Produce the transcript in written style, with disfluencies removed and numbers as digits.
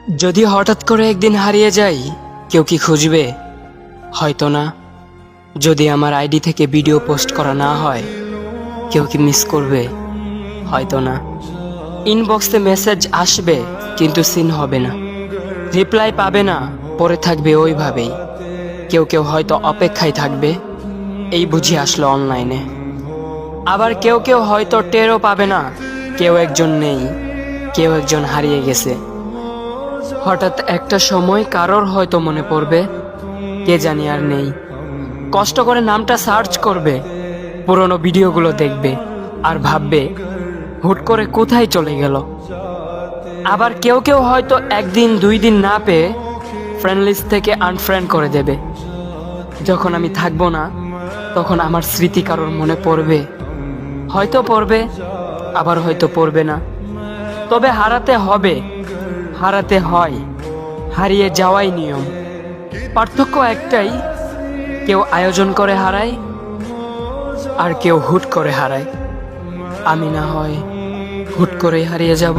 যদি হঠাৎ করে একদিন হারিয়ে যাই, কেউ কি খুঁজবে? হয়তো না। যদি আমার আইডি থেকে ভিডিও পোস্ট করা না হয়, কেউ কি মিস করবে? হয়তো না। ইনবক্সে মেসেজ আসবে কিন্তু সিন হবে না, রিপ্লাই পাবে না, পরে থাকবে ওইভাবেই। কেউ কেউ হয়তো অপেক্ষায় থাকবে, এই বুঝি আসলো অনলাইনে। আবার কেউ কেউ হয়তো টেরও পাবে না, কেউ একজন নেই, কেউ একজন হারিয়ে গেছে। হঠাৎ একটা সময় কারোর হয়তো মনে পড়বে, কে জানি আর নেই। কষ্ট করে নামটা সার্চ করবে, পুরনো ভিডিওগুলো দেখবে আর ভাববে হুট করে কোথায় চলে গেল। আবার কেউ কেউ হয়তো একদিন দুই দিন না পেয়ে ফ্রেন্ড লিস্ট থেকে আনফ্রেন্ড করে দেবে। যখন আমি থাকবো না, তখন আমার স্মৃতি কারোর মনে পড়বে, হয়তো পড়বে, আবার হয়তো পড়বে না। তবে হারাতে হবে, হারাতে হয়, হারিয়ে যাওয়াই নিয়ম। পার্থক্য একটাই, কেউ আয়োজন করে হারায় আর কেউ হুট করে হারায়। আমি না হয় হুট করেই হারিয়ে যাব।